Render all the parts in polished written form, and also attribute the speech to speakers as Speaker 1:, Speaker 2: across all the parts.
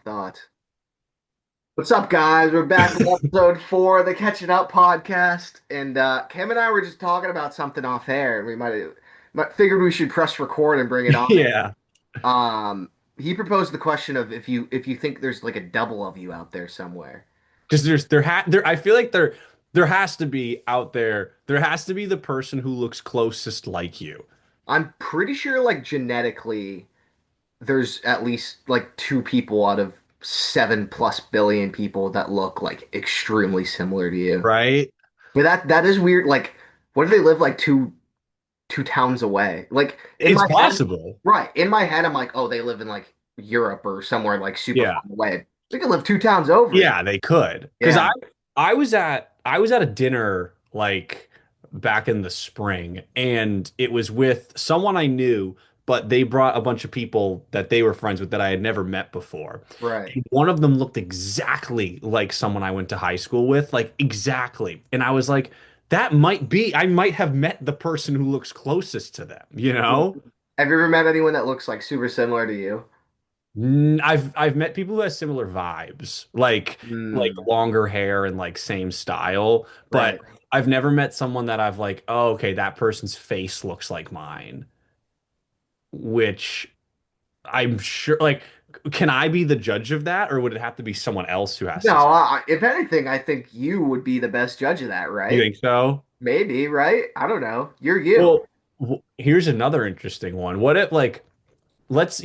Speaker 1: Thought. What's up, guys? We're back with episode four of the Catching Up podcast, and Cam and I were just talking about something off air. We might figured we should press record and bring it on.
Speaker 2: Yeah,
Speaker 1: He proposed the question of if you think there's like a double of you out there somewhere.
Speaker 2: because there I feel like there has to be out there. There has to be the person who looks closest like you.
Speaker 1: I'm pretty sure, like genetically, there's at least like two people out of 7+ billion people that look like extremely similar to you.
Speaker 2: Right?
Speaker 1: But that is weird. Like, what if they live like two towns away? Like in
Speaker 2: It's
Speaker 1: my head,
Speaker 2: possible.
Speaker 1: right? In my head, I'm like, oh, they live in like Europe or somewhere like super far
Speaker 2: Yeah.
Speaker 1: away. They could live two towns over.
Speaker 2: Yeah, they could. Because
Speaker 1: Yeah,
Speaker 2: I was at a dinner like back in the spring, and it was with someone I knew, but they brought a bunch of people that they were friends with that I had never met before.
Speaker 1: right.
Speaker 2: And one of them looked exactly like someone I went to high school with, like exactly. And I was like, I might have met the person who looks closest to them, you know?
Speaker 1: Have you ever met anyone that looks like super similar to you?
Speaker 2: I've met people who have similar vibes, like
Speaker 1: Hmm.
Speaker 2: longer hair and like same style, but
Speaker 1: Right.
Speaker 2: I've never met someone that I've like, oh, okay, that person's face looks like mine, which I'm sure like can I be the judge of that, or would it have to be someone else who has
Speaker 1: No,
Speaker 2: to?
Speaker 1: if anything, I think you would be the best judge of that,
Speaker 2: You
Speaker 1: right?
Speaker 2: think so?
Speaker 1: Maybe, right? I don't know. You're you.
Speaker 2: Well, here's another interesting one. What if like let's,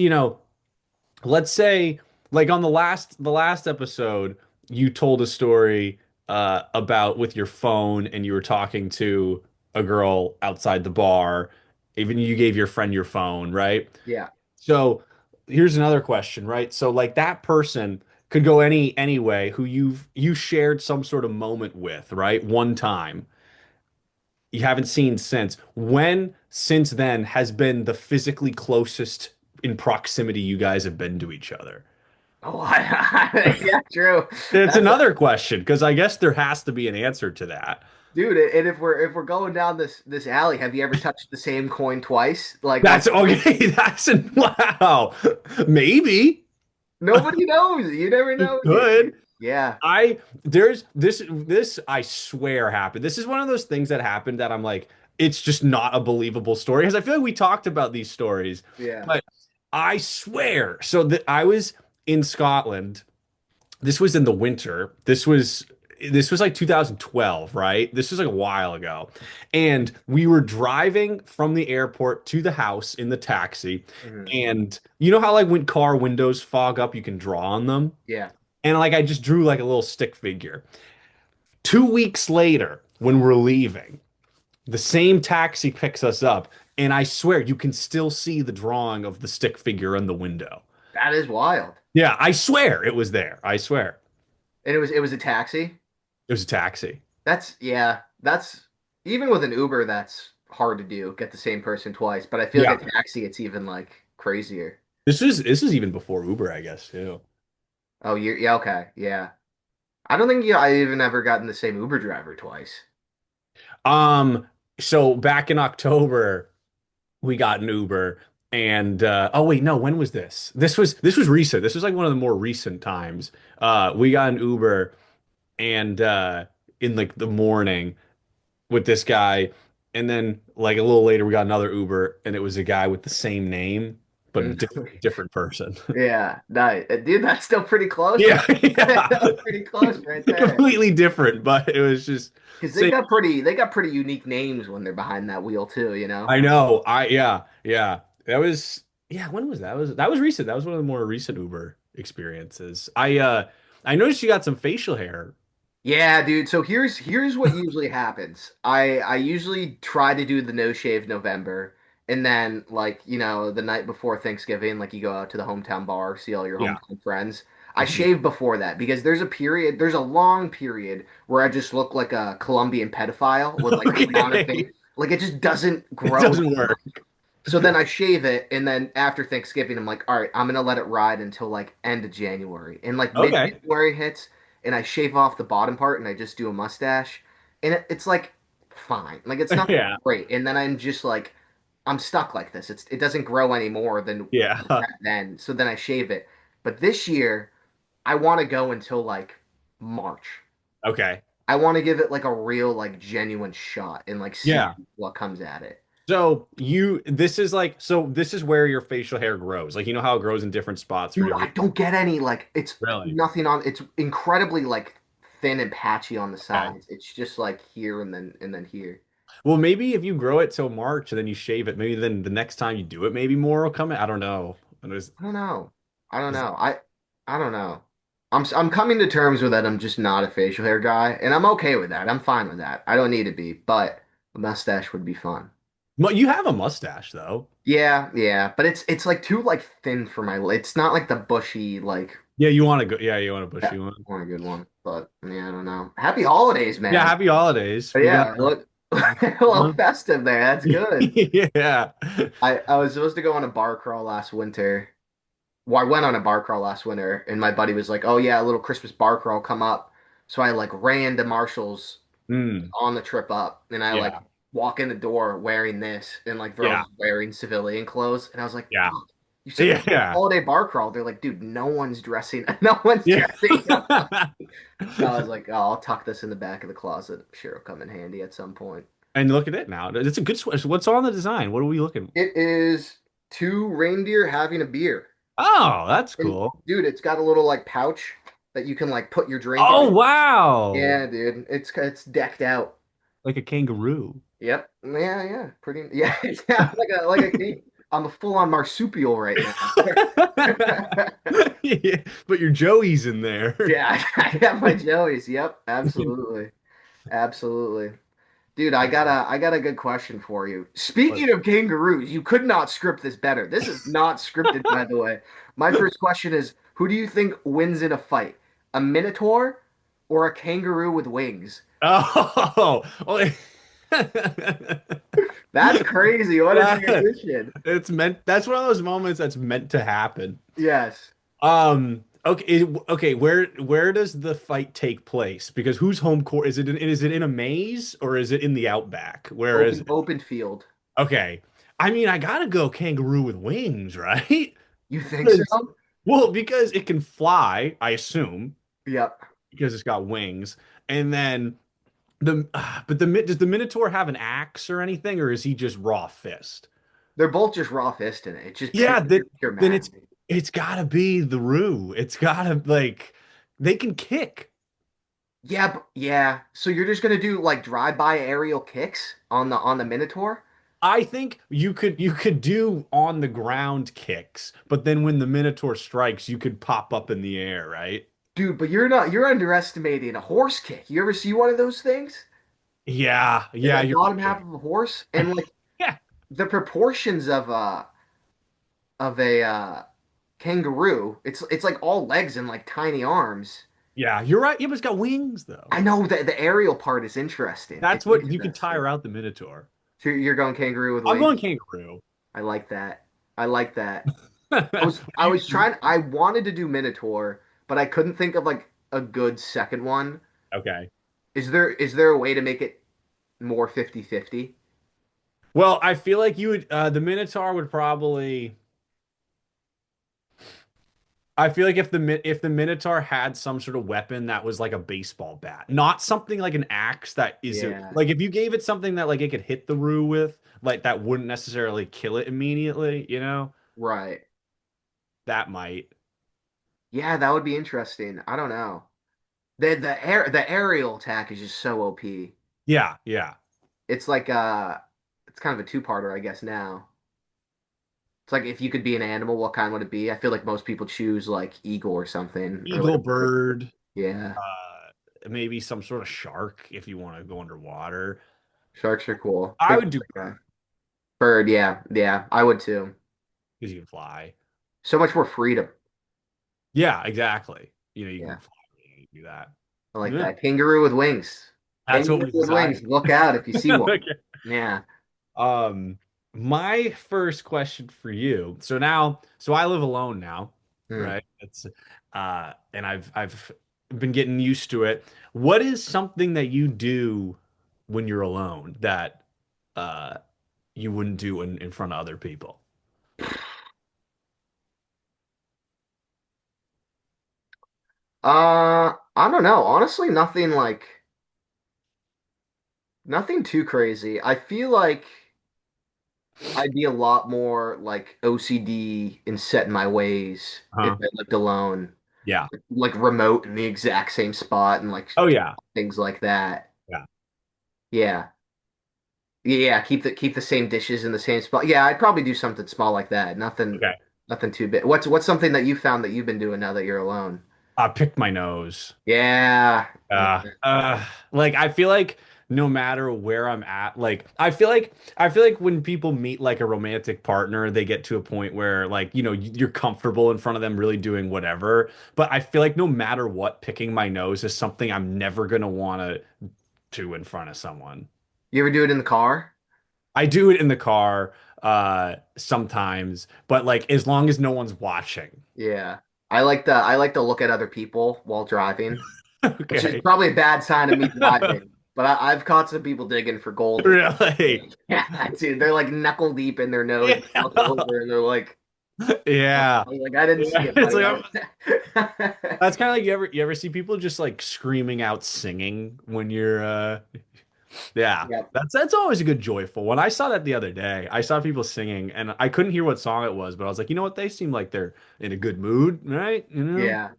Speaker 2: let's say like on the last episode you told a story about with your phone and you were talking to a girl outside the bar. Even you gave your friend your phone, right?
Speaker 1: Yeah.
Speaker 2: So here's another question, right? So like that person could go any way who you shared some sort of moment with, right? One time you haven't seen since. When since then has been the physically closest in proximity you guys have been to each other?
Speaker 1: Oh, yeah, true.
Speaker 2: It's
Speaker 1: That's
Speaker 2: another question because I guess there has to be an answer to that.
Speaker 1: Dude, and if we're going down this alley, have you ever touched the same coin twice? Like
Speaker 2: That's okay. That's an wow. Maybe
Speaker 1: nobody knows. You never
Speaker 2: it
Speaker 1: know, dude.
Speaker 2: could.
Speaker 1: Yeah.
Speaker 2: There's this I swear happened. This is one of those things that happened that I'm like, it's just not a believable story because I feel like we talked about these stories,
Speaker 1: Yeah.
Speaker 2: but I swear. So that I was in Scotland. This was in the winter. This was like 2012, right? This was like a while ago. And we were driving from the airport to the house in the taxi.
Speaker 1: Mhm.
Speaker 2: And you know how like when car windows fog up, you can draw on them?
Speaker 1: Yeah.
Speaker 2: And like I just drew like a little stick figure. 2 weeks later, when we're leaving, the same taxi picks us up, and I swear you can still see the drawing of the stick figure in the window.
Speaker 1: That is wild.
Speaker 2: Yeah, I swear it was there. I swear.
Speaker 1: And it was a taxi.
Speaker 2: It was a taxi.
Speaker 1: That's even with an Uber, that's hard to do, get the same person twice. But I feel
Speaker 2: Yeah.
Speaker 1: like a taxi, it's even like crazier.
Speaker 2: This is even before Uber, I guess, too.
Speaker 1: Oh, yeah, okay. Yeah. I don't think I even ever gotten the same Uber driver twice.
Speaker 2: Um, so back in October, we got an Uber and oh wait, no, when was this? This was recent. This was like one of the more recent times. We got an Uber and in like the morning with this guy, and then like a little later we got another Uber and it was a guy with the same name but a
Speaker 1: Mm.
Speaker 2: different person.
Speaker 1: Yeah, nice. Dude, that's still pretty close, man.
Speaker 2: Yeah, yeah.
Speaker 1: That's pretty close right there.
Speaker 2: Completely different, but it was just
Speaker 1: Because they
Speaker 2: same.
Speaker 1: got pretty unique names when they're behind that wheel too, you know?
Speaker 2: I know. Yeah. That was yeah, when was that? That was recent. That was one of the more recent Uber experiences. I noticed you got some facial hair.
Speaker 1: Yeah, dude. So here's what usually happens. I usually try to do the no shave November, and then like the night before Thanksgiving, like you go out to the hometown bar, see all your
Speaker 2: Yeah.
Speaker 1: hometown friends. I
Speaker 2: Mhm.
Speaker 1: shave before that because there's a long period where I just look like a Colombian pedophile with like the amount of
Speaker 2: Okay.
Speaker 1: face, like it just doesn't
Speaker 2: It
Speaker 1: grow.
Speaker 2: doesn't work.
Speaker 1: So then I shave it, and then after Thanksgiving, I'm like, all right, I'm gonna let it ride until like end of January. And like
Speaker 2: Okay.
Speaker 1: mid-January hits, and I shave off the bottom part, and I just do a mustache, and it's like fine, like it's not
Speaker 2: Yeah.
Speaker 1: great. And then I'm just like, I'm stuck like this. It doesn't grow any more than
Speaker 2: Yeah.
Speaker 1: then. So then I shave it. But this year. I want to go until like March.
Speaker 2: Okay.
Speaker 1: I want to give it like a real, like genuine shot and like see
Speaker 2: Yeah.
Speaker 1: what comes at it.
Speaker 2: So this is where your facial hair grows. Like you know how it grows in different spots for
Speaker 1: Dude, I
Speaker 2: different.
Speaker 1: don't get any like it's
Speaker 2: Really?
Speaker 1: nothing on it's incredibly like thin and patchy on the
Speaker 2: Okay.
Speaker 1: sides. It's just like here and then here.
Speaker 2: Well, maybe if you grow it till March and then you shave it, maybe then the next time you do it, maybe more will come in. I don't know.
Speaker 1: I don't know. I don't know. I don't know. I'm coming to terms with that. I'm just not a facial hair guy, and I'm okay with that. I'm fine with that. I don't need to be, but a mustache would be fun.
Speaker 2: Well, you have a mustache though.
Speaker 1: Yeah, yeah, but it's like too like thin for my. It's not like the bushy like.
Speaker 2: Yeah, you want to go. Yeah, you want a
Speaker 1: Yeah,
Speaker 2: bushy one.
Speaker 1: I want a good one, but yeah, I don't know. Happy holidays,
Speaker 2: Yeah,
Speaker 1: man.
Speaker 2: happy holidays.
Speaker 1: But
Speaker 2: We got
Speaker 1: yeah, look a little festive there. That's good.
Speaker 2: yeah.
Speaker 1: I was supposed to go on a bar crawl last winter. Well, I went on a bar crawl last winter, and my buddy was like, "Oh yeah, a little Christmas bar crawl come up." So I like ran to Marshall's
Speaker 2: Mm,
Speaker 1: on the trip up, and I like
Speaker 2: yeah.
Speaker 1: walk in the door wearing this, and like they're all
Speaker 2: Yeah.
Speaker 1: just wearing civilian clothes, and I was like,
Speaker 2: Yeah.
Speaker 1: "Fuck, you said we're doing a
Speaker 2: Yeah.
Speaker 1: holiday bar crawl." They're like, "Dude, no one's dressing, no one's
Speaker 2: Yeah.
Speaker 1: dressing up." So I was like, "Oh, I'll tuck this in the back of the closet. I'm sure it'll come in handy at some point."
Speaker 2: And look at it now. It's a good switch. What's on the design? What are we looking?
Speaker 1: It is two reindeer having a beer.
Speaker 2: Oh, that's
Speaker 1: And
Speaker 2: cool.
Speaker 1: dude, it's got a little like pouch that you can like put your drink
Speaker 2: Oh,
Speaker 1: in.
Speaker 2: wow.
Speaker 1: Yeah, dude, it's decked out.
Speaker 2: Like a kangaroo.
Speaker 1: Yep. Yeah, yeah, pretty. Yeah, yeah, like a king. I'm a full-on marsupial right now.
Speaker 2: Yeah, but your Joey's in there.
Speaker 1: Yeah, I got my Joeys. Yep, absolutely, absolutely. Dude, I got a good question for you. Speaking of kangaroos, you could not script this better. This is not scripted, by the way. My first question is, who do you think wins in a fight? A minotaur or a kangaroo with wings?
Speaker 2: Oh, well,
Speaker 1: That's crazy. What a
Speaker 2: yeah,
Speaker 1: transition.
Speaker 2: it's meant. That's one of those moments that's meant to happen.
Speaker 1: Yes.
Speaker 2: Okay, okay. Where does the fight take place? Because whose home court is it in a maze or is it in the outback? Where is it?
Speaker 1: Open field.
Speaker 2: Okay. I mean, I gotta go kangaroo with wings, right?
Speaker 1: You think so?
Speaker 2: 'Cause- Well, because it can fly, I assume,
Speaker 1: Yep.
Speaker 2: because it's got wings, and then but does the Minotaur have an axe or anything, or is he just raw fist?
Speaker 1: They're both just raw fist in it. It's just
Speaker 2: Yeah,
Speaker 1: pure
Speaker 2: then
Speaker 1: math.
Speaker 2: it's gotta be the Roo. It's gotta like they can kick.
Speaker 1: Yeah, yeah. So you're just gonna do like drive-by aerial kicks on the Minotaur?
Speaker 2: I think you could do on the ground kicks, but then when the Minotaur strikes, you could pop up in the air, right?
Speaker 1: Dude, but you're underestimating a horse kick. You ever see one of those things?
Speaker 2: Yeah,
Speaker 1: The
Speaker 2: yeah, you're
Speaker 1: bottom half
Speaker 2: right.
Speaker 1: of a horse? And like
Speaker 2: Yeah,
Speaker 1: the proportions of a kangaroo, it's like all legs and like tiny arms.
Speaker 2: yeah, you're right. Yeah, but it's got wings though.
Speaker 1: I know that the aerial part is interesting. It's
Speaker 2: That's what you could
Speaker 1: interesting.
Speaker 2: tire out the Minotaur.
Speaker 1: So you're going kangaroo with
Speaker 2: I'm going
Speaker 1: wings?
Speaker 2: kangaroo.
Speaker 1: I like that. I like that. I
Speaker 2: You,
Speaker 1: was trying I wanted to do Minotaur, but I couldn't think of like a good second one.
Speaker 2: okay.
Speaker 1: Is there a way to make it more 50-50?
Speaker 2: Well, I feel like you would the Minotaur would probably I feel like if the Minotaur had some sort of weapon that was like a baseball bat, not something like an axe that isn't
Speaker 1: Yeah,
Speaker 2: like if you gave it something that like it could hit the Roo with, like that wouldn't necessarily kill it immediately, you know?
Speaker 1: right.
Speaker 2: That might.
Speaker 1: Yeah, that would be interesting. I don't know. The aerial attack is just so OP.
Speaker 2: Yeah, yeah.
Speaker 1: It's like it's kind of a two-parter, I guess now. It's like if you could be an animal, what kind would it be? I feel like most people choose like eagle or something or like
Speaker 2: Eagle,
Speaker 1: a bird.
Speaker 2: bird,
Speaker 1: Yeah.
Speaker 2: maybe some sort of shark if you want to go underwater.
Speaker 1: Sharks are cool.
Speaker 2: I
Speaker 1: Think
Speaker 2: would do
Speaker 1: like a
Speaker 2: bird
Speaker 1: bird, yeah. Yeah, I would too.
Speaker 2: because you can fly.
Speaker 1: So much more freedom.
Speaker 2: Yeah, exactly. You know, you can
Speaker 1: Yeah.
Speaker 2: fly, you can do that.
Speaker 1: I like
Speaker 2: Yeah,
Speaker 1: that. Kangaroo with wings.
Speaker 2: that's what
Speaker 1: Kangaroo
Speaker 2: we
Speaker 1: with wings.
Speaker 2: decided.
Speaker 1: Look out if you see one.
Speaker 2: Okay.
Speaker 1: Yeah.
Speaker 2: Um, my first question for you. So I live alone now,
Speaker 1: Hmm.
Speaker 2: right? It's and I've been getting used to it. What is something that you do when you're alone that uh you wouldn't do in front of other people?
Speaker 1: I don't know. Honestly, nothing too crazy. I feel like I'd be a lot more like OCD in set in my ways if
Speaker 2: Huh?
Speaker 1: I lived alone,
Speaker 2: Yeah.
Speaker 1: like remote in the exact same spot and like
Speaker 2: Oh yeah.
Speaker 1: things like that.
Speaker 2: Yeah.
Speaker 1: Yeah. Yeah, keep the same dishes in the same spot. Yeah, I'd probably do something small like that.
Speaker 2: Okay.
Speaker 1: Nothing too big. What's something that you found that you've been doing now that you're alone?
Speaker 2: I picked my nose.
Speaker 1: Yeah. Yeah.
Speaker 2: Like I feel like no matter where I'm at, like I feel like when people meet like a romantic partner, they get to a point where like, you know, you're comfortable in front of them really doing whatever. But I feel like no matter what, picking my nose is something I'm never gonna want to do in front of someone.
Speaker 1: You ever do it in the car?
Speaker 2: I do it in the car sometimes, but like as long as no one's watching.
Speaker 1: Yeah. I like to look at other people while driving, which is
Speaker 2: Okay.
Speaker 1: probably a bad sign of me driving. But I've caught some people digging for gold with
Speaker 2: Really?
Speaker 1: like, yeah, dude, they're like knuckle deep in their nose.
Speaker 2: Yeah.
Speaker 1: They look over and they're like,
Speaker 2: Yeah.
Speaker 1: I didn't see
Speaker 2: Yeah.
Speaker 1: it,
Speaker 2: It's
Speaker 1: buddy.
Speaker 2: like
Speaker 1: I-
Speaker 2: that's kind of like you ever see people just like screaming out singing when you're yeah.
Speaker 1: Yep.
Speaker 2: That's always a good joyful one. I saw that the other day. I saw people singing and I couldn't hear what song it was, but I was like, you know what? They seem like they're in a good mood, right? You know?
Speaker 1: Yeah.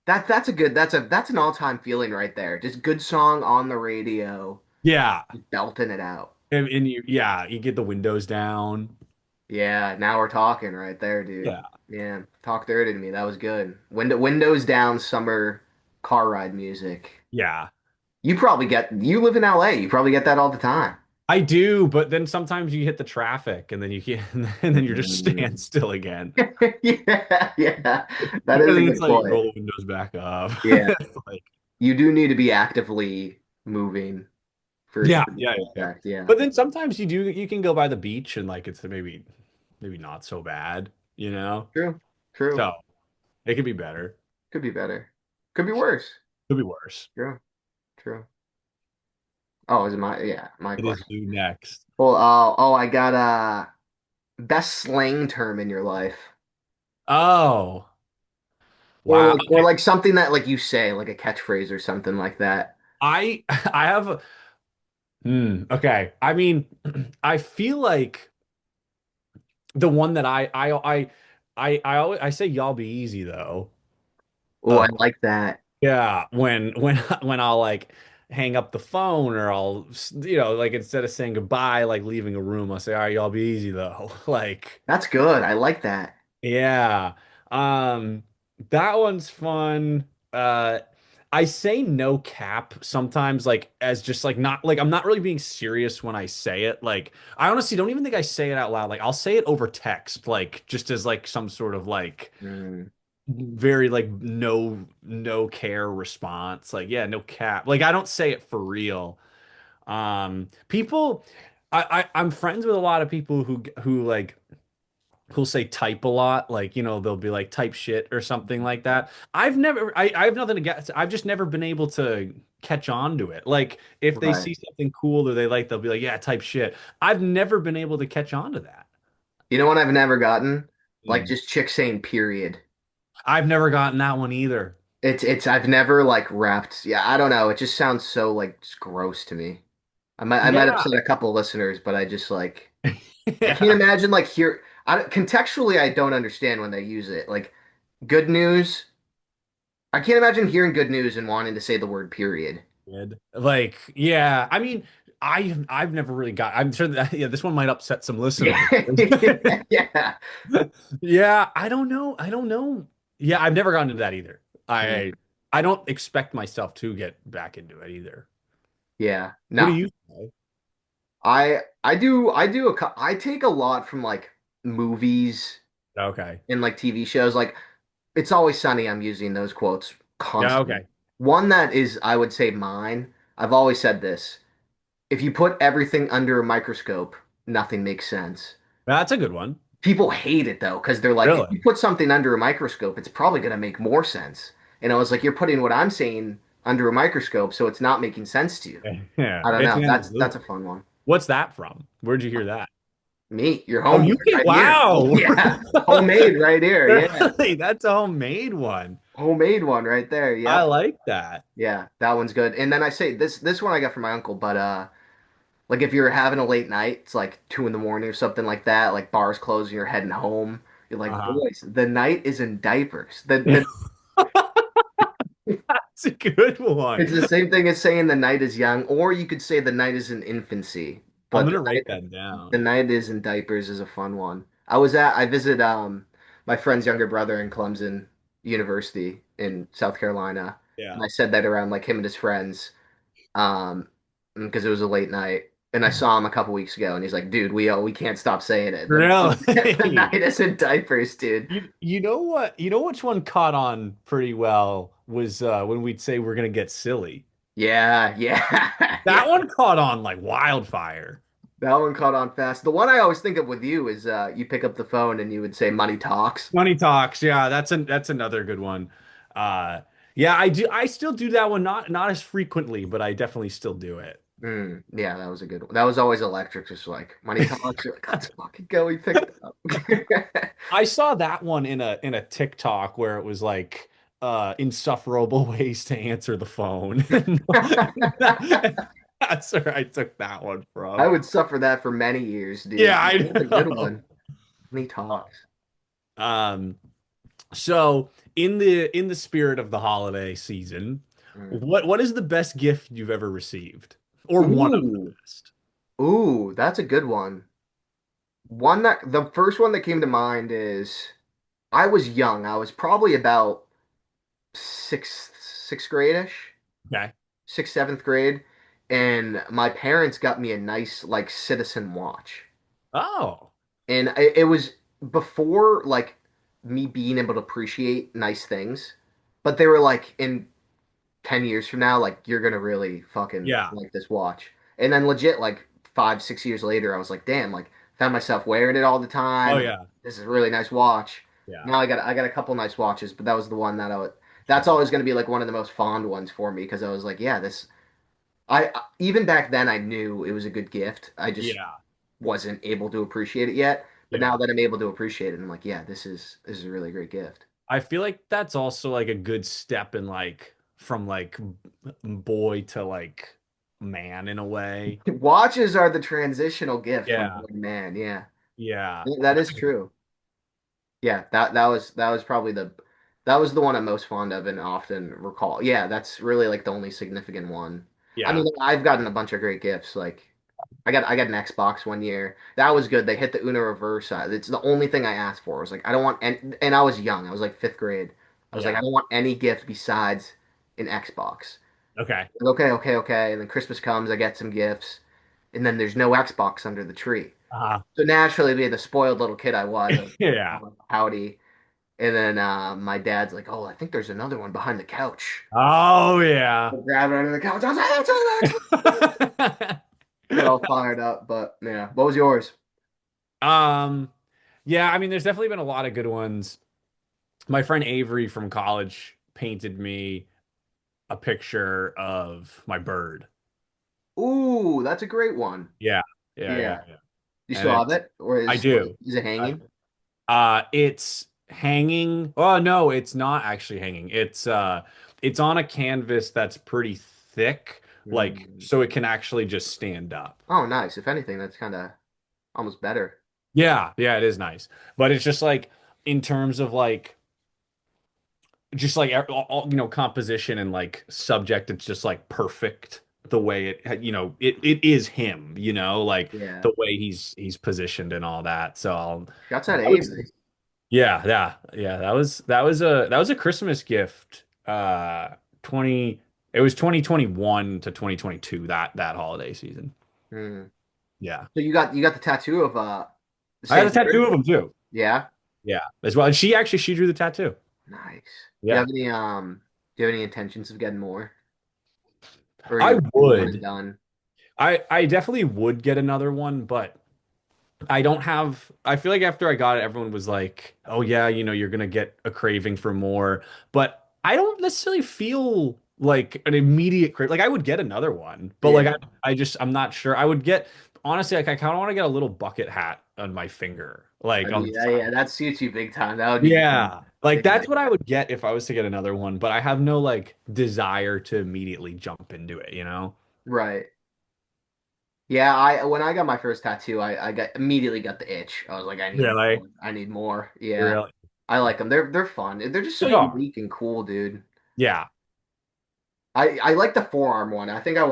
Speaker 1: That's an all-time feeling right there. Just good song on the radio,
Speaker 2: Yeah.
Speaker 1: just belting it out.
Speaker 2: And you yeah, you get the windows down.
Speaker 1: Yeah, now we're talking right there, dude.
Speaker 2: Yeah.
Speaker 1: Yeah, talk dirty to me. That was good. Windows down summer car ride music.
Speaker 2: Yeah.
Speaker 1: You live in LA. You probably get that all the time.
Speaker 2: I do, but then sometimes you hit the traffic and then you can't, and then you're just
Speaker 1: Mm.
Speaker 2: standstill again.
Speaker 1: Yeah, yeah. That
Speaker 2: And
Speaker 1: is a
Speaker 2: then it's
Speaker 1: good
Speaker 2: like
Speaker 1: point.
Speaker 2: roll the windows back up.
Speaker 1: Yeah.
Speaker 2: It's like,
Speaker 1: You do need to be actively moving for
Speaker 2: yeah,
Speaker 1: sure to
Speaker 2: yeah,
Speaker 1: get
Speaker 2: yeah,
Speaker 1: that
Speaker 2: yeah.
Speaker 1: back. Yeah.
Speaker 2: But then sometimes you can go by the beach and like it's maybe not so bad, you know?
Speaker 1: True. True.
Speaker 2: So it could be better.
Speaker 1: Could be better. Could be worse.
Speaker 2: Could be worse.
Speaker 1: True. True. Oh, is it my
Speaker 2: It is
Speaker 1: question.
Speaker 2: due next.
Speaker 1: Well, I got best slang term in your life.
Speaker 2: Oh, wow.
Speaker 1: Or
Speaker 2: Okay.
Speaker 1: like something that like you say, like a catchphrase or something like that.
Speaker 2: I have okay. I mean, I feel like the one that I say y'all be easy though.
Speaker 1: Oh, I
Speaker 2: Um,
Speaker 1: like that.
Speaker 2: yeah, when I'll like hang up the phone or I'll you know like instead of saying goodbye like leaving a room I'll say all right y'all be easy though. Like
Speaker 1: That's good. I like that.
Speaker 2: yeah. Um that one's fun. I say no cap sometimes like as just like not like I'm not really being serious when I say it. Like I honestly don't even think I say it out loud. Like I'll say it over text like just as like some sort of like
Speaker 1: Mm.
Speaker 2: very like no care response like yeah no cap like I don't say it for real people I'm friends with a lot of people who like who'll say type a lot like you know they'll be like type shit or something like that I have nothing against I've just never been able to catch on to it like if they
Speaker 1: Right.
Speaker 2: see something cool or they like they'll be like yeah type shit I've never been able to catch on to that.
Speaker 1: You know what I've never gotten? Like
Speaker 2: Mm.
Speaker 1: just chick saying period.
Speaker 2: I've never gotten that one either.
Speaker 1: It's I've never like wrapped. Yeah, I don't know. It just sounds so like just gross to me. I might
Speaker 2: Yeah.
Speaker 1: upset a couple listeners, but I just like I can't
Speaker 2: Yeah.
Speaker 1: imagine like here contextually I don't understand when they use it. Like good news. I can't imagine hearing good news and wanting to say the word period.
Speaker 2: Good. Like, yeah, I mean, I've never really got. I'm sure that yeah, this one might upset some
Speaker 1: Yeah.
Speaker 2: listeners.
Speaker 1: Yeah.
Speaker 2: Yeah, I don't know. I don't know. Yeah, I've never gotten into that either.
Speaker 1: Yeah.
Speaker 2: I don't expect myself to get back into it either.
Speaker 1: Yeah.
Speaker 2: What do
Speaker 1: No.
Speaker 2: you say?
Speaker 1: I take a lot from like movies
Speaker 2: Okay.
Speaker 1: and like TV shows. Like It's Always Sunny, I'm using those quotes
Speaker 2: Yeah,
Speaker 1: constantly.
Speaker 2: okay.
Speaker 1: One that is, I would say, mine. I've always said this. If you put everything under a microscope, nothing makes sense.
Speaker 2: That's a good one.
Speaker 1: People hate it though, because they're like, if you
Speaker 2: Really?
Speaker 1: put something under a microscope, it's probably going to make more sense. And I was like, you're putting what I'm saying under a microscope, so it's not making sense to you.
Speaker 2: Yeah.
Speaker 1: I don't
Speaker 2: It's
Speaker 1: know.
Speaker 2: an endless
Speaker 1: That's
Speaker 2: loop.
Speaker 1: a fun one.
Speaker 2: What's that from? Where'd you hear that?
Speaker 1: Meat, your
Speaker 2: Oh, you
Speaker 1: homeboy
Speaker 2: can.
Speaker 1: right here.
Speaker 2: Wow.
Speaker 1: Yeah, homemade right here. Yeah,
Speaker 2: Really? That's a homemade one.
Speaker 1: homemade one right there.
Speaker 2: I
Speaker 1: Yep.
Speaker 2: like that.
Speaker 1: Yeah, that one's good. And then I say this one I got from my uncle, but like if you're having a late night, it's like 2 in the morning or something like that, like bars closed and you're heading home. You're like,
Speaker 2: Uh-huh.
Speaker 1: boys, the night is in diapers. The
Speaker 2: That's a good one.
Speaker 1: It's the same thing as saying the night is young, or you could say the night is in infancy.
Speaker 2: I'm
Speaker 1: But
Speaker 2: gonna write
Speaker 1: the
Speaker 2: that
Speaker 1: the
Speaker 2: down.
Speaker 1: night is in diapers is a fun one. I visited my friend's younger brother in Clemson University in South Carolina,
Speaker 2: Yeah.
Speaker 1: and I said that around like him and his friends, um, because it was a late night. And I saw him a couple weeks ago, and he's like, "Dude, we can't stop saying it. The
Speaker 2: Really?
Speaker 1: night is in diapers, dude."
Speaker 2: You know what? You know which one caught on pretty well was when we'd say we're gonna get silly.
Speaker 1: Yeah, yeah, yeah.
Speaker 2: That one caught on like wildfire.
Speaker 1: That one caught on fast. The one I always think of with you is you pick up the phone and you would say money talks.
Speaker 2: Money talks, yeah, that's another good one. Uh yeah, I still do that one not as frequently, but I definitely still do it.
Speaker 1: Yeah, that was a good one. That was always electric, just like money talks. You're like, let's fucking go. We picked it up.
Speaker 2: I saw that one in a TikTok where it was like insufferable ways to answer the phone. That's where I took that one
Speaker 1: I
Speaker 2: from.
Speaker 1: would suffer that for many years,
Speaker 2: Yeah,
Speaker 1: dude.
Speaker 2: I
Speaker 1: That's a good
Speaker 2: know.
Speaker 1: one. Money talks.
Speaker 2: Um, so in the spirit of the holiday season,
Speaker 1: Mm.
Speaker 2: what is the best gift you've ever received? Or one of the
Speaker 1: Ooh,
Speaker 2: best?
Speaker 1: ooh, that's a good one. One that the first one that came to mind is I was young. I was probably about sixth grade-ish.
Speaker 2: Okay.
Speaker 1: Sixth, seventh grade, and my parents got me a nice like Citizen watch.
Speaker 2: Oh,
Speaker 1: And it was before like me being able to appreciate nice things, but they were like in 10 years from now, like you're gonna really fucking
Speaker 2: yeah.
Speaker 1: like this watch. And then legit like 5, 6 years later, I was like, damn, like found myself wearing it all the
Speaker 2: Oh
Speaker 1: time. And
Speaker 2: yeah.
Speaker 1: this is a really nice watch.
Speaker 2: Yeah.
Speaker 1: Now I got a couple nice watches, but that was the one that that's
Speaker 2: Sure.
Speaker 1: always gonna be like one of the most fond ones for me because I was like, yeah, this even back then I knew it was a good gift. I just
Speaker 2: Yeah.
Speaker 1: wasn't able to appreciate it yet. But now
Speaker 2: Yeah.
Speaker 1: that I'm able to appreciate it, I'm like, yeah, this is a really great gift.
Speaker 2: I feel like that's also like a good step in like from like boy to like man in a way.
Speaker 1: Watches are the transitional gift from
Speaker 2: Yeah.
Speaker 1: boy to man. Yeah,
Speaker 2: Yeah.
Speaker 1: that is true. Yeah, that was probably that was the one I'm most fond of and often recall. Yeah, that's really like the only significant one. I
Speaker 2: Yeah.
Speaker 1: mean, I've gotten a bunch of great gifts. Like I got an Xbox one year. That was good. They hit the Uno reverse. It's the only thing I asked for. I was like, I don't want and I was young. I was like fifth grade. I was like, I
Speaker 2: Yeah.
Speaker 1: don't want any gift besides an Xbox.
Speaker 2: Okay.
Speaker 1: Like, okay, okay, okay. And then Christmas comes, I get some gifts, and then there's no Xbox under the tree.
Speaker 2: Uh,
Speaker 1: So naturally, being the spoiled little kid I
Speaker 2: yeah.
Speaker 1: was pouty. And then my dad's like, "Oh, I think there's another one behind the couch."
Speaker 2: Oh yeah.
Speaker 1: I grab it under the couch. I was like, "That's an Xbox!" Get all fired up. But yeah, what was yours?
Speaker 2: Um, yeah, I mean, there's definitely been a lot of good ones. My friend Avery from college painted me a picture of my bird.
Speaker 1: Ooh, that's a great one.
Speaker 2: Yeah, yeah, yeah,
Speaker 1: Yeah.
Speaker 2: yeah.
Speaker 1: You
Speaker 2: And
Speaker 1: still have
Speaker 2: it's
Speaker 1: it, or
Speaker 2: I do.
Speaker 1: is it hanging?
Speaker 2: It's hanging. Oh no, it's not actually hanging. It's on a canvas that's pretty thick, like
Speaker 1: Mm.
Speaker 2: so it can actually just stand up.
Speaker 1: Oh, nice. If anything, that's kind of almost better.
Speaker 2: Yeah, yeah, it is nice. But it's just like in terms of like just like you know composition and like subject it's just like perfect the way it you know it is him you know like
Speaker 1: Yeah.
Speaker 2: the way he's positioned and all that so
Speaker 1: Shouts out to
Speaker 2: I would say
Speaker 1: Avery.
Speaker 2: yeah that was a Christmas gift 20 it was 2021 to 2022 that holiday season
Speaker 1: Mm.
Speaker 2: yeah
Speaker 1: So you got the tattoo of the
Speaker 2: I had
Speaker 1: same
Speaker 2: a tattoo
Speaker 1: bird?
Speaker 2: of him too
Speaker 1: Yeah.
Speaker 2: yeah as well and she drew the tattoo
Speaker 1: Nice. Do you
Speaker 2: yeah
Speaker 1: have any do you have any intentions of getting more? Or
Speaker 2: I
Speaker 1: you're one and
Speaker 2: would
Speaker 1: done?
Speaker 2: I definitely would get another one, but I don't have. I feel like after I got it, everyone was like, "Oh yeah, you know, you're gonna get a craving for more." But I don't necessarily feel like an immediate craving. Like I would get another one, but like
Speaker 1: Yeah.
Speaker 2: I just I'm not sure. I would get honestly like I kind of want to get a little bucket hat on my finger, like
Speaker 1: I
Speaker 2: on
Speaker 1: mean,
Speaker 2: the
Speaker 1: yeah,
Speaker 2: side.
Speaker 1: that suits you big time. That would be fun.
Speaker 2: Yeah. Like
Speaker 1: Yeah,
Speaker 2: that's what I would get if I was to get another one, but I have no like desire to immediately jump into it, you know?
Speaker 1: right. Yeah, I when I got my first tattoo, I got immediately got the itch. I was like, I need
Speaker 2: Really?
Speaker 1: more. I need more. Yeah,
Speaker 2: Really?
Speaker 1: I like them. They're fun. They're just so
Speaker 2: They are.
Speaker 1: unique and cool, dude.
Speaker 2: Yeah.
Speaker 1: I like the forearm one. I think I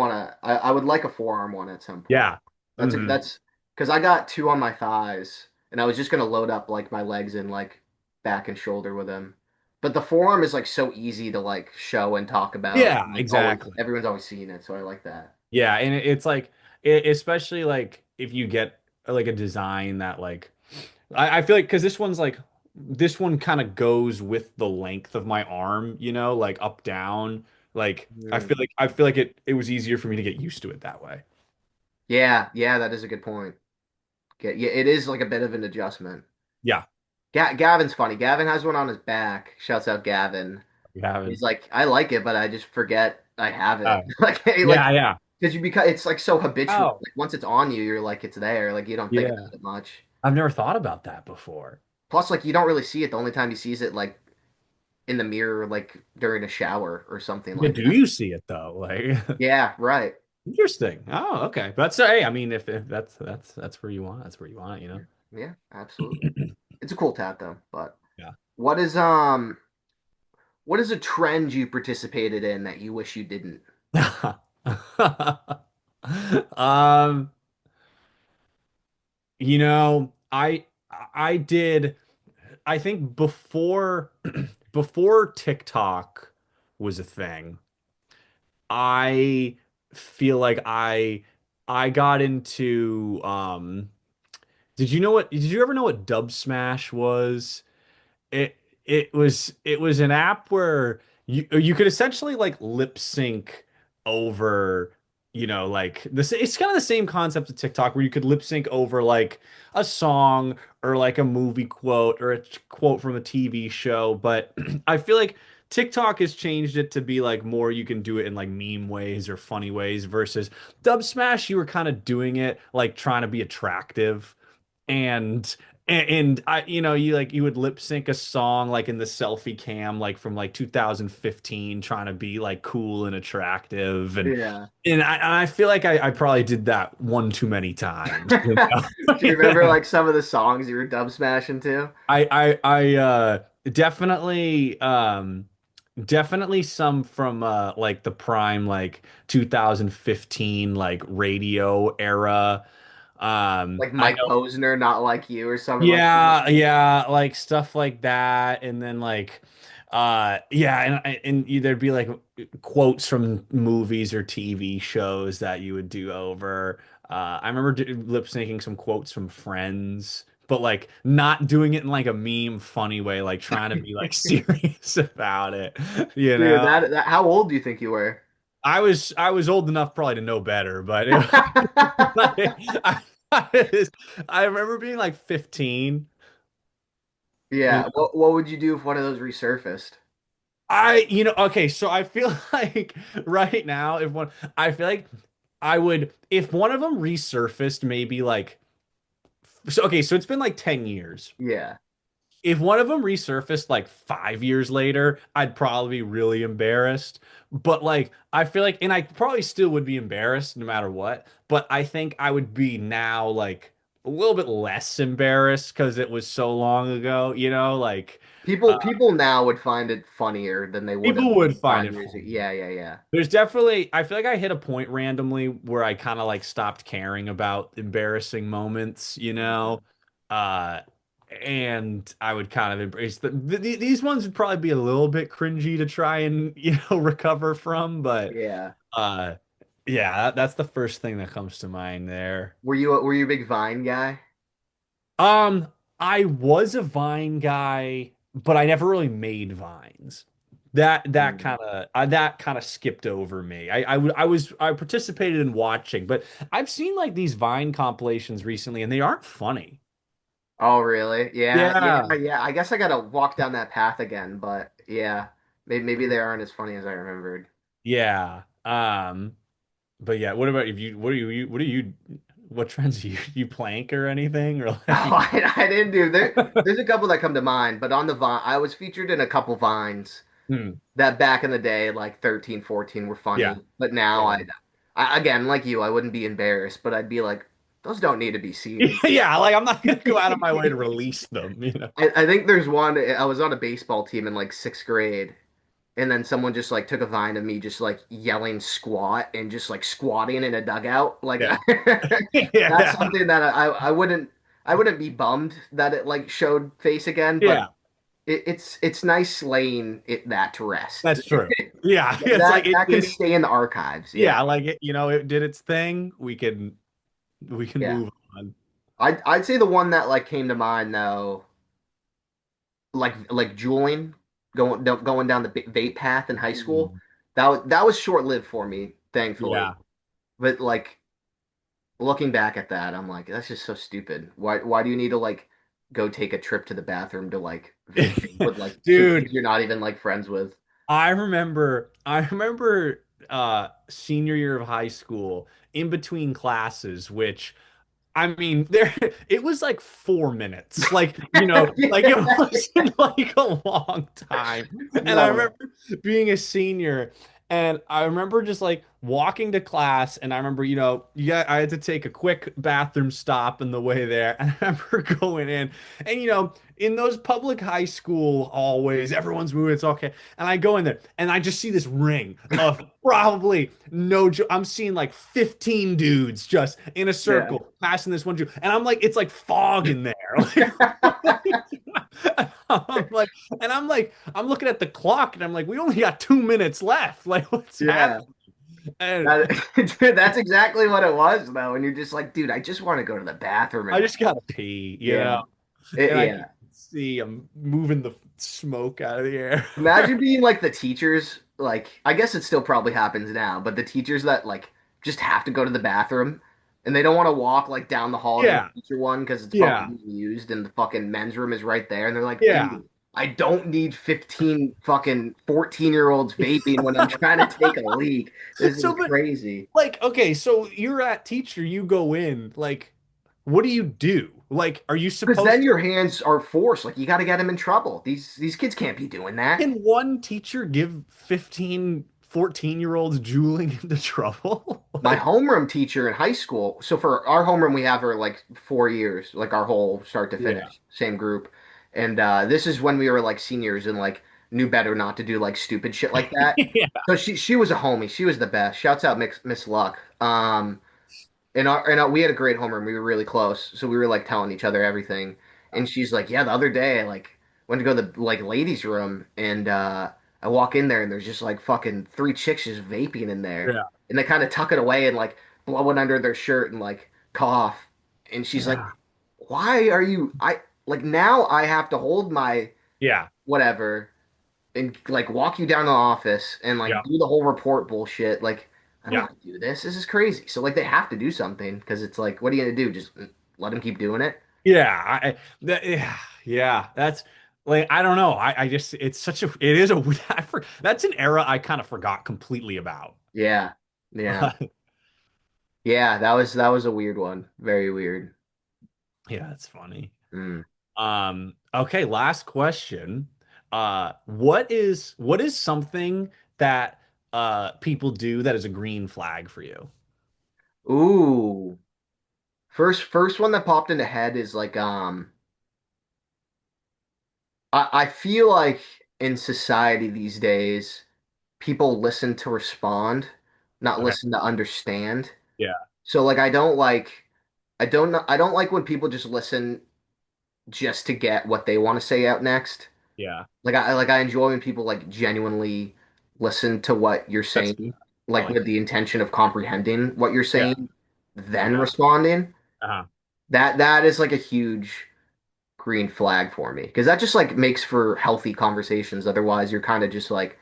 Speaker 1: would like a forearm one at some point.
Speaker 2: Yeah. Hmm.
Speaker 1: That's because I got two on my thighs, and I was just gonna load up like my legs and like back and shoulder with them. But the forearm is like so easy to like show and talk about.
Speaker 2: Yeah,
Speaker 1: Like always,
Speaker 2: exactly.
Speaker 1: everyone's always seeing it, so I like that.
Speaker 2: Yeah, and it's like especially like if you get like a design that like I feel like because this one's like this one kind of goes with the length of my arm, you know, like up down. Like
Speaker 1: Mm.
Speaker 2: I feel like it was easier for me to get used to it that way.
Speaker 1: Yeah, yeah, that is a good point. Yeah, it is like a bit of an adjustment.
Speaker 2: Yeah,
Speaker 1: Gavin's funny. Gavin has one on his back. Shouts out Gavin.
Speaker 2: we
Speaker 1: He's
Speaker 2: haven't.
Speaker 1: like, I like it, but I just forget I have
Speaker 2: Oh,
Speaker 1: it. Like, hey, like
Speaker 2: yeah, yeah.
Speaker 1: because you become it's like so habitual.
Speaker 2: Oh,
Speaker 1: Like once it's on you, you're like it's there. Like you don't think
Speaker 2: yeah.
Speaker 1: about it much.
Speaker 2: I've never thought about that before.
Speaker 1: Plus, like you don't really see it. The only time you see it, like in the mirror, like during a shower or something
Speaker 2: Yeah,
Speaker 1: like
Speaker 2: do
Speaker 1: that.
Speaker 2: you see it though? Like
Speaker 1: Yeah, right.
Speaker 2: interesting. Oh, okay. But so hey, I mean if that's where you want, that's where you want it, you know?
Speaker 1: Yeah, absolutely. It's a cool tat though. But
Speaker 2: Yeah.
Speaker 1: what is what is a trend you participated in that you wish you didn't?
Speaker 2: Um, you know, I did I think before TikTok was a thing, I feel like I got into did you ever know what Dub Smash was? It it was an app where you could essentially like lip sync over, you know, like this it's kind of the same concept of TikTok where you could lip sync over like a song or like a movie quote or a quote from a TV show, but I feel like TikTok has changed it to be like more you can do it in like meme ways or funny ways versus Dub Smash you were kind of doing it like trying to be attractive and I you know you like you would lip sync a song like in the selfie cam like from like 2015 trying to be like cool and attractive
Speaker 1: Yeah.
Speaker 2: and I feel like I probably did that one too many times you
Speaker 1: Do you remember
Speaker 2: know?
Speaker 1: like some of the songs you were dub smashing to?
Speaker 2: Definitely definitely some from like the prime like 2015 like radio era
Speaker 1: Like
Speaker 2: I
Speaker 1: Mike Posner, not like you, or something like that.
Speaker 2: yeah, yeah, like stuff like that, and then like, yeah, there'd be like quotes from movies or TV shows that you would do over. I remember lip syncing some quotes from Friends, but like not doing it in like a meme funny way, like trying to be like serious about it, you
Speaker 1: Dude,
Speaker 2: know?
Speaker 1: how old do you think you were?
Speaker 2: I was old enough probably to know better, but it, like, I remember being like 15.
Speaker 1: Yeah. What would you do if one of those resurfaced?
Speaker 2: You know, okay, so I feel like right now, if one, I feel like I would, if one of them resurfaced, maybe like, so okay, so it's been like 10 years.
Speaker 1: Yeah.
Speaker 2: If one of them resurfaced like 5 years later, I'd probably be really embarrassed. But like, I feel like, and I probably still would be embarrassed no matter what, but I think I would be now like a little bit less embarrassed because it was so long ago, you know, like,
Speaker 1: People now would find it funnier than they would have
Speaker 2: people would find it
Speaker 1: 5 years ago.
Speaker 2: funny.
Speaker 1: Yeah, yeah, yeah.
Speaker 2: There's definitely, I feel like I hit a point randomly where I kind of like stopped caring about embarrassing moments, you
Speaker 1: Mhm.
Speaker 2: know? Uh, and I would kind of embrace these ones would probably be a little bit cringy to try and, you know, recover from, but
Speaker 1: Yeah.
Speaker 2: uh, yeah, that's the first thing that comes to mind there.
Speaker 1: Were you a big Vine guy?
Speaker 2: Um, I was a Vine guy, but I never really made Vines.
Speaker 1: Mm.
Speaker 2: That kind of skipped over me. I participated in watching, but I've seen like these Vine compilations recently, and they aren't funny.
Speaker 1: Oh, really? Yeah,
Speaker 2: Yeah,
Speaker 1: yeah, yeah. I guess I gotta walk down that path again, but yeah, maybe they aren't as funny as I remembered.
Speaker 2: yeah. But yeah, what about if you? what trends you plank or anything or
Speaker 1: No,
Speaker 2: like
Speaker 1: I didn't do there. There's a couple that come to mind, but on the Vine, I was featured in a couple Vines
Speaker 2: Hmm.
Speaker 1: that back in the day, like 13, 14, were
Speaker 2: Yeah.
Speaker 1: funny. But now
Speaker 2: Yeah.
Speaker 1: I again, like you, I wouldn't be embarrassed, but I'd be like, those don't need to be seen.
Speaker 2: Yeah, like I'm not gonna go out of my way to release them, you know.
Speaker 1: I think there's one. I was on a baseball team in like sixth grade, and then someone just like took a vine of me just like yelling squat and just like squatting in a dugout. Like
Speaker 2: Yeah.
Speaker 1: that's
Speaker 2: Yeah.
Speaker 1: something that I wouldn't be bummed that it like showed face again, but
Speaker 2: Yeah,
Speaker 1: it's nice laying it that to rest.
Speaker 2: that's true. Yeah, it's like it
Speaker 1: That can
Speaker 2: did it.
Speaker 1: stay in the archives. Yeah.
Speaker 2: Yeah, like it, it did its thing. We can
Speaker 1: Yeah.
Speaker 2: move on.
Speaker 1: I'd say the one that like came to mind though, like juuling, going down the vape path in high school.
Speaker 2: Mm.
Speaker 1: That was short lived for me, thankfully.
Speaker 2: Yeah.
Speaker 1: But like looking back at that, I'm like, that's just so stupid. Why do you need to like go take a trip to the bathroom to like vape with like some
Speaker 2: Dude,
Speaker 1: kids you're not even like friends with?
Speaker 2: I remember senior year of high school in between classes, which I mean, there it was like 4 minutes. Like it
Speaker 1: Yeah.
Speaker 2: wasn't like a long time. And I
Speaker 1: No.
Speaker 2: remember being a senior and I remember just like walking to class and I remember, yeah, I had to take a quick bathroom stop on the way there. And I remember going in and in those public high school hallways, everyone's moving, it's okay. And I go in there and I just see this ring of probably no joke. I'm seeing like 15 dudes just in a
Speaker 1: Yeah.
Speaker 2: circle passing this one Jew. And I'm like, it's like fog in there. I'm looking at the clock and I'm like, we only got 2 minutes left. Like, what's
Speaker 1: Yeah.
Speaker 2: happening? And
Speaker 1: That, dude, that's exactly what it was though. And you're just like, dude, I just want to go to the bathroom
Speaker 2: I
Speaker 1: and
Speaker 2: just gotta pee,
Speaker 1: yeah.
Speaker 2: and I can
Speaker 1: Yeah.
Speaker 2: see I'm moving the smoke out of the air.
Speaker 1: Imagine being like the teachers, like I guess it still probably happens now, but the teachers that like just have to go to the bathroom and they don't want to walk like down the hall to the
Speaker 2: Yeah,
Speaker 1: teacher one because it's probably
Speaker 2: yeah,
Speaker 1: being used and the fucking men's room is right there and they're like,
Speaker 2: yeah.
Speaker 1: dude, I don't need 15 fucking 14-year-olds vaping when I'm trying to take a leak. This is
Speaker 2: But
Speaker 1: crazy.
Speaker 2: like, okay, so you're at teacher, you go in, like, what do you do? Like, are you
Speaker 1: Because
Speaker 2: supposed
Speaker 1: then
Speaker 2: to,
Speaker 1: your hands are forced. Like you got to get them in trouble. These kids can't be doing that.
Speaker 2: can one teacher give 15, 14-year-olds drooling into trouble?
Speaker 1: My
Speaker 2: Like,
Speaker 1: homeroom teacher in high school. So for our homeroom, we have her like 4 years, like our whole start to
Speaker 2: yeah.
Speaker 1: finish, same group. And this is when we were like seniors and like knew better not to do like stupid shit like that.
Speaker 2: Yeah.
Speaker 1: So she was a homie. She was the best. Shouts out Miss Luck. We had a great homeroom. We were really close, so we were like telling each other everything. And she's like, "Yeah, the other day, I like went to go to the like ladies' room, and I walk in there, and there's just like fucking three chicks just vaping in there,
Speaker 2: Yeah.
Speaker 1: and they kind of tuck it away and like blow it under their shirt and like cough." And she's like,
Speaker 2: Yeah.
Speaker 1: "Why are you? I like now I have to hold my
Speaker 2: Yeah.
Speaker 1: whatever." And like walk you down to the office and like
Speaker 2: Yeah.
Speaker 1: do the whole report bullshit. Like, I don't
Speaker 2: Yeah.
Speaker 1: want to do this. This is crazy. So like they have to do something because it's like, what are you gonna do? Just let them keep doing it?
Speaker 2: Yeah. Yeah. That's like, I don't know. I just, it is that's an era I kind of forgot completely about.
Speaker 1: Yeah, yeah, yeah. That was a weird one. Very weird.
Speaker 2: Yeah, that's funny.
Speaker 1: Mm.
Speaker 2: Okay, last question. What is something that people do that is a green flag for you?
Speaker 1: Ooh, first one that popped into head is like I feel like in society these days people listen to respond, not
Speaker 2: Okay.
Speaker 1: listen to understand.
Speaker 2: Yeah.
Speaker 1: So like I don't like when people just listen just to get what they want to say out next.
Speaker 2: Yeah.
Speaker 1: I enjoy when people like genuinely listen to what you're
Speaker 2: That's
Speaker 1: saying,
Speaker 2: I
Speaker 1: like
Speaker 2: like
Speaker 1: with the intention of comprehending what you're
Speaker 2: yeah.
Speaker 1: saying, then
Speaker 2: Yeah.
Speaker 1: responding.
Speaker 2: Uh-huh.
Speaker 1: That is like a huge green flag for me because that just like makes for healthy conversations. Otherwise, you're kind of just like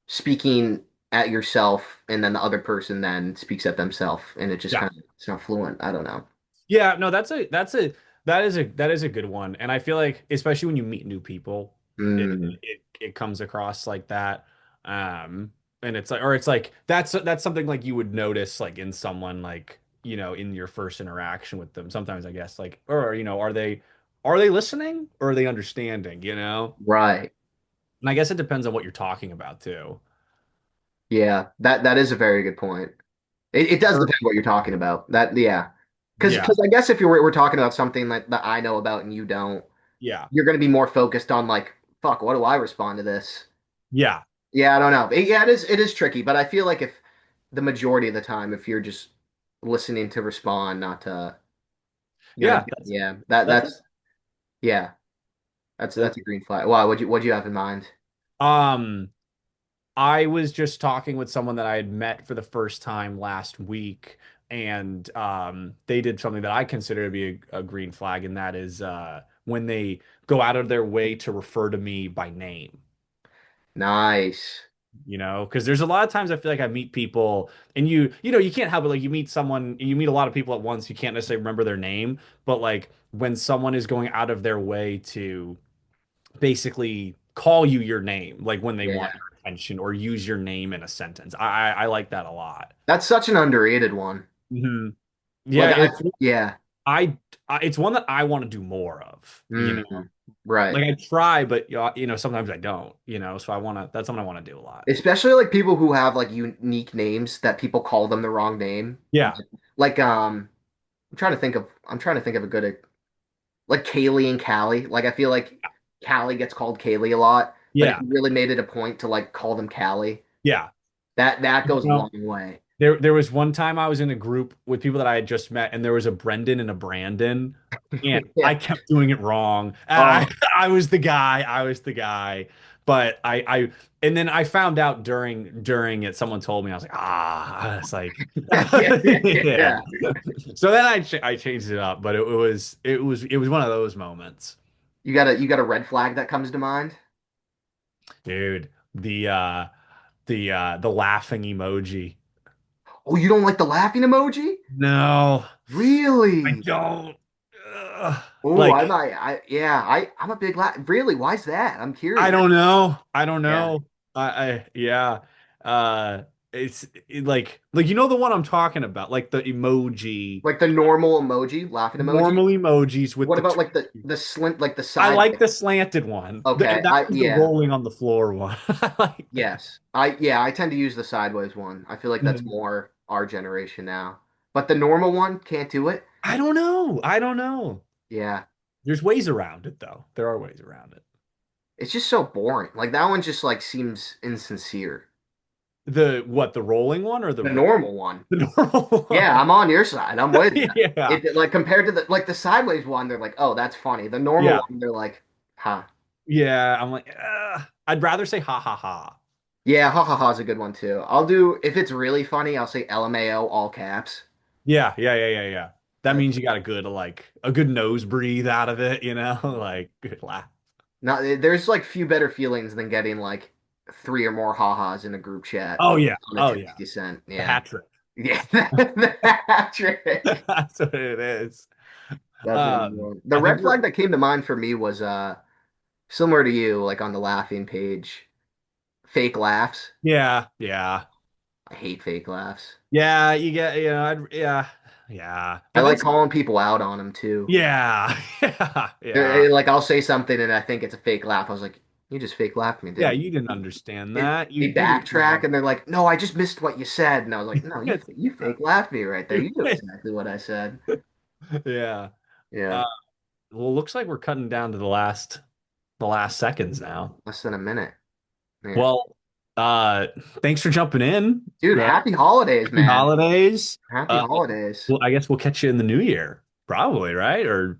Speaker 1: speaking at yourself, and then the other person then speaks at themselves, and it just
Speaker 2: Yeah.
Speaker 1: kind of it's not fluent. I don't know.
Speaker 2: Yeah, no, that is a good one. And I feel like especially when you meet new people, it
Speaker 1: Mm,
Speaker 2: it comes across like that. And it's like or it's like that's something like you would notice like in someone like in your first interaction with them. Sometimes I guess like, or are they listening or are they understanding,
Speaker 1: Right.
Speaker 2: And I guess it depends on what you're talking about too.
Speaker 1: Yeah, that is a very good point. It does
Speaker 2: Or
Speaker 1: depend what you're talking about. That yeah,
Speaker 2: yeah,
Speaker 1: because I guess if we're talking about something that I know about and you don't,
Speaker 2: yeah,
Speaker 1: you're going to be more focused on like, fuck, what do I respond to this?
Speaker 2: yeah,
Speaker 1: Yeah, I don't know. Yeah, it is tricky, but I feel like if the majority of the time, if you're just listening to respond, not to,
Speaker 2: yeah. That's
Speaker 1: yeah, that
Speaker 2: that's
Speaker 1: that's yeah, that's
Speaker 2: that's
Speaker 1: that's a green flag. Why? What'd you have in mind?
Speaker 2: um. I was just talking with someone that I had met for the first time last week, and they did something that I consider to be a green flag, and that is when they go out of their way to refer to me by name.
Speaker 1: Nice.
Speaker 2: Because there's a lot of times I feel like I meet people, and you can't help it. Like you meet a lot of people at once, you can't necessarily remember their name, but like when someone is going out of their way to basically call you your name, like when they want
Speaker 1: Yeah,
Speaker 2: your attention or use your name in a sentence. I like that a lot.
Speaker 1: that's such an underrated one.
Speaker 2: hmm Yeah,
Speaker 1: Like
Speaker 2: and
Speaker 1: yeah,
Speaker 2: it's one that I want to do more of.
Speaker 1: right.
Speaker 2: Like I try, but sometimes I don't. So that's something I want to do a lot.
Speaker 1: Especially like people who have like unique names that people call them the wrong name.
Speaker 2: Yeah,
Speaker 1: Like I'm trying to think of a good like Kaylee and Callie. Like I feel like Callie gets called Kaylee a lot, but if
Speaker 2: yeah,
Speaker 1: you really made it a point to like call them Callie,
Speaker 2: yeah.
Speaker 1: that
Speaker 2: You
Speaker 1: goes a
Speaker 2: know,
Speaker 1: long way.
Speaker 2: there was one time I was in a group with people that I had just met, and there was a Brendan and a Brandon, and I
Speaker 1: Yeah.
Speaker 2: kept doing it wrong. And I
Speaker 1: Oh,
Speaker 2: I was the guy, but and then I found out during it, someone told me, I was like, I was like,
Speaker 1: yeah, yeah, yeah,
Speaker 2: yeah.
Speaker 1: yeah.
Speaker 2: So then I changed it up, but it was one of those moments,
Speaker 1: You got a red flag that comes to mind?
Speaker 2: dude. The laughing emoji.
Speaker 1: Oh, you don't like the laughing emoji?
Speaker 2: No, I
Speaker 1: Really?
Speaker 2: don't. Ugh.
Speaker 1: Oh, I
Speaker 2: Like,
Speaker 1: might. Yeah, I'm a big laugh. Really? Why's that? I'm
Speaker 2: I
Speaker 1: curious.
Speaker 2: don't know. I don't
Speaker 1: Yeah.
Speaker 2: know. Yeah. Like the one I'm talking about, like the emoji,
Speaker 1: Like the normal emoji, laughing emoji.
Speaker 2: normal emojis with
Speaker 1: What
Speaker 2: the
Speaker 1: about
Speaker 2: two.
Speaker 1: like the slint, like the
Speaker 2: I
Speaker 1: side?
Speaker 2: like the slanted one.
Speaker 1: Okay,
Speaker 2: That was the
Speaker 1: yeah,
Speaker 2: rolling on the floor one. I like that.
Speaker 1: yes, I tend to use the sideways one. I feel like that's
Speaker 2: Mhm.
Speaker 1: more our generation now. But the normal one can't do it.
Speaker 2: I don't know. I don't know.
Speaker 1: Yeah,
Speaker 2: There's ways around it though. There are ways around it.
Speaker 1: it's just so boring. Like that one just like seems insincere.
Speaker 2: The rolling one or
Speaker 1: The normal one.
Speaker 2: the normal
Speaker 1: Yeah,
Speaker 2: one?
Speaker 1: I'm on your side. I'm with you.
Speaker 2: Yeah.
Speaker 1: It like compared to the sideways one, they're like, oh, that's funny. The normal
Speaker 2: Yeah.
Speaker 1: one, they're like, huh.
Speaker 2: Yeah. I'm like, I'd rather say ha ha ha.
Speaker 1: Yeah, ha ha ha is a good one too. I'll do if it's really funny, I'll say LMAO all caps.
Speaker 2: Yeah, yeah, yeah, yeah, yeah. That
Speaker 1: That's
Speaker 2: means you got a good nose breathe out of it, like good laugh.
Speaker 1: not there's like few better feelings than getting like three or more ha-has in a group chat
Speaker 2: Oh yeah.
Speaker 1: on a
Speaker 2: Oh yeah.
Speaker 1: text you sent.
Speaker 2: The
Speaker 1: Yeah.
Speaker 2: hat trick.
Speaker 1: Yeah, that trick.
Speaker 2: That's what it is.
Speaker 1: That's a good one. The
Speaker 2: I think
Speaker 1: red
Speaker 2: we're
Speaker 1: flag that came to mind for me was similar to you, like on the laughing page, fake laughs.
Speaker 2: yeah, yeah.
Speaker 1: I hate fake laughs.
Speaker 2: Yeah, you get, yeah, yeah.
Speaker 1: I
Speaker 2: But then
Speaker 1: like calling people out on them too.
Speaker 2: yeah. Yeah, yeah.
Speaker 1: Like I'll say something and I think it's a fake laugh. I was like, you just fake laughed me,
Speaker 2: Yeah,
Speaker 1: didn't
Speaker 2: you didn't understand
Speaker 1: you?
Speaker 2: that. You
Speaker 1: They
Speaker 2: you didn't
Speaker 1: backtrack and they're like, no, I just missed what you said. And I was like, no, you
Speaker 2: It's-
Speaker 1: you fake laughed me right there. You knew exactly what I said.
Speaker 2: Yeah.
Speaker 1: Yeah,
Speaker 2: Uh, well, looks like we're cutting down to the last seconds now.
Speaker 1: less than a minute. Yeah.
Speaker 2: Well, uh, thanks for jumping in.
Speaker 1: Dude, happy holidays,
Speaker 2: Happy
Speaker 1: man.
Speaker 2: holidays.
Speaker 1: Happy
Speaker 2: Uh,
Speaker 1: holidays.
Speaker 2: well, I guess we'll catch you in the new year, probably, right? Or